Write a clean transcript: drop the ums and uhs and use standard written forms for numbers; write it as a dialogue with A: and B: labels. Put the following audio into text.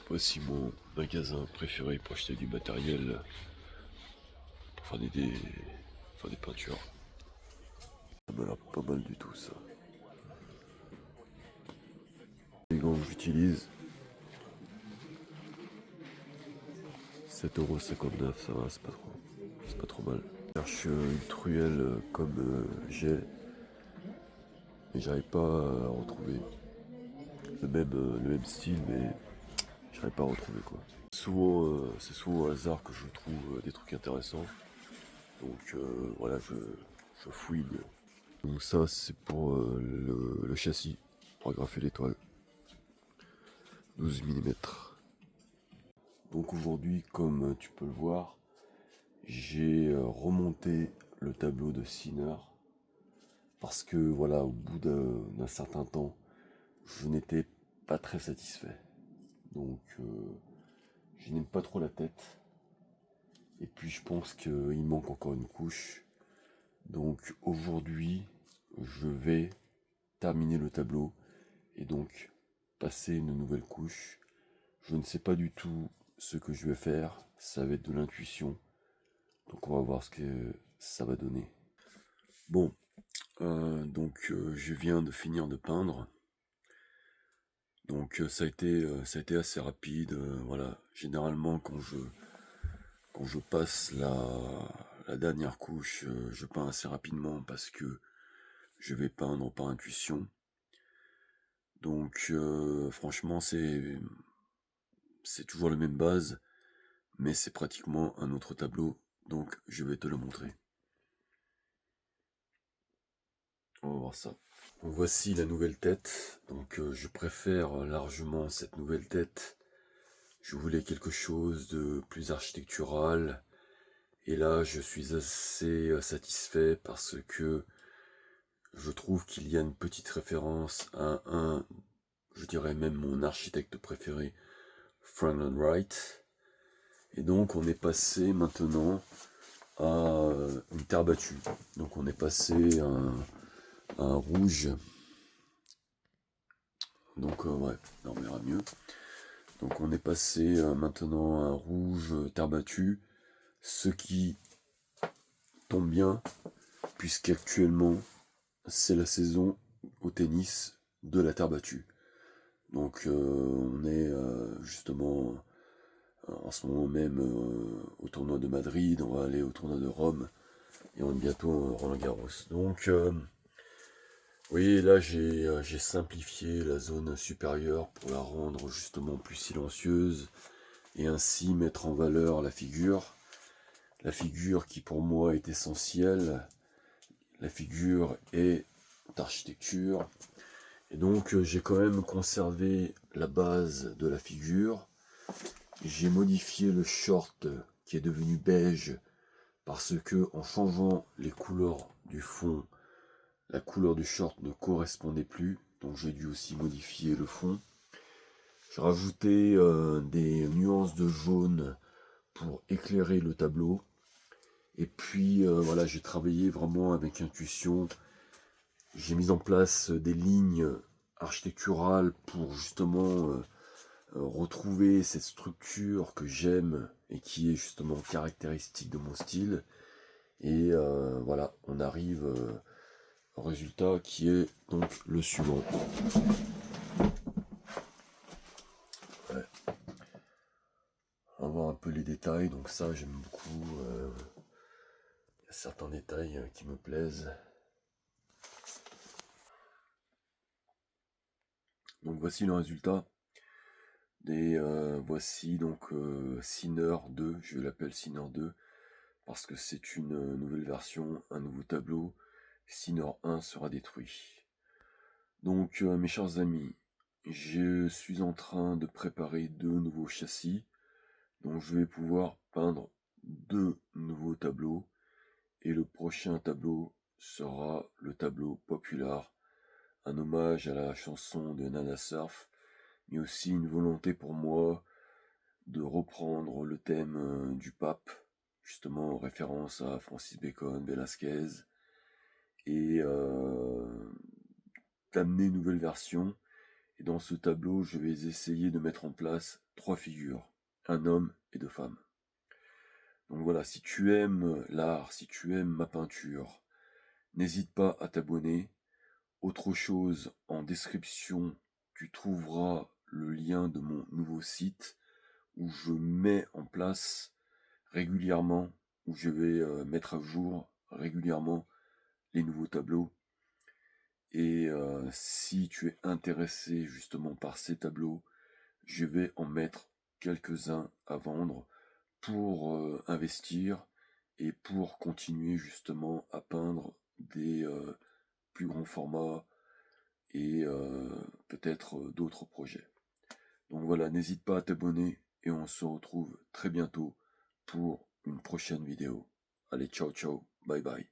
A: Voici mon magasin préféré pour acheter du matériel pour faire des peintures. Ça m'a l'air pas mal du tout ça. Les gants que j'utilise, 7,59€, ça va, c'est pas trop mal. Je cherche une truelle comme j'ai, mais j'arrive pas à retrouver le même style, mais j'arrive pas à retrouver quoi. C'est souvent au hasard que je trouve des trucs intéressants. Donc voilà, je fouille. Donc ça c'est pour le châssis, pour agrafer l'étoile. 12 mm. Donc aujourd'hui, comme tu peux le voir, j'ai remonté le tableau de Sinner parce que voilà, au bout d'un certain temps, je n'étais pas très satisfait. Donc je n'aime pas trop la tête. Et puis je pense qu'il manque encore une couche. Donc aujourd'hui, je vais terminer le tableau et donc passer une nouvelle couche. Je ne sais pas du tout ce que je vais faire, ça va être de l'intuition. Donc on va voir ce que ça va donner. Bon, je viens de finir de peindre. Donc ça a été assez rapide. Voilà, généralement quand je passe la dernière couche, je peins assez rapidement parce que je vais peindre par intuition. Donc franchement c'est toujours la même base, mais c'est pratiquement un autre tableau. Donc je vais te le montrer. On va voir ça. Donc voici la nouvelle tête. Donc je préfère largement cette nouvelle tête. Je voulais quelque chose de plus architectural. Et là, je suis assez satisfait parce que je trouve qu'il y a une petite référence à je dirais même mon architecte préféré, Frank Lloyd Wright. Et donc on est passé maintenant à une terre battue. Donc on est passé à un rouge. Donc ouais, on verra mieux. Donc on est passé maintenant à un rouge terre battue, ce qui tombe bien puisqu'actuellement c'est la saison au tennis de la terre battue. Donc on est justement en ce moment même au tournoi de Madrid, on va aller au tournoi de Rome et on est bientôt Roland Garros. Donc oui, là j'ai simplifié la zone supérieure pour la rendre justement plus silencieuse et ainsi mettre en valeur la figure. La figure qui pour moi est essentielle. La figure est d'architecture. Et donc j'ai quand même conservé la base de la figure. J'ai modifié le short qui est devenu beige parce que en changeant les couleurs du fond, la couleur du short ne correspondait plus. Donc j'ai dû aussi modifier le fond. J'ai rajouté des nuances de jaune pour éclairer le tableau. Et puis voilà, j'ai travaillé vraiment avec intuition. J'ai mis en place des lignes architecturales pour justement retrouver cette structure que j'aime et qui est justement caractéristique de mon style. Et voilà, on arrive au résultat qui est donc le suivant. Ouais. On va voir un peu les détails, donc ça j'aime beaucoup. Il y a certains détails qui me plaisent. Donc voici le résultat. Voici donc Sinner 2, je l'appelle Sinner 2 parce que c'est une nouvelle version, un nouveau tableau. Sinner 1 sera détruit. Donc mes chers amis, je suis en train de préparer deux nouveaux châssis. Donc je vais pouvoir peindre deux nouveaux tableaux. Et le prochain tableau sera le tableau Popular, un hommage à la chanson de Nana Surf, mais aussi une volonté pour moi de reprendre le thème du pape, justement en référence à Francis Bacon, Velasquez, et d'amener une nouvelle version. Et Et dans ce tableau, je vais essayer de mettre en place 3 figures, un homme et 2 femmes. Donc voilà, si tu aimes l'art, si tu aimes ma peinture, n'hésite pas à t'abonner. Autre chose, en description, tu trouveras le lien de mon nouveau site où je mets en place régulièrement, où je vais mettre à jour régulièrement les nouveaux tableaux. Et si tu es intéressé justement par ces tableaux, je vais en mettre quelques-uns à vendre pour investir et pour continuer justement à peindre des plus grands formats et peut-être d'autres projets. Donc voilà, n'hésite pas à t'abonner et on se retrouve très bientôt pour une prochaine vidéo. Allez, ciao ciao, bye bye.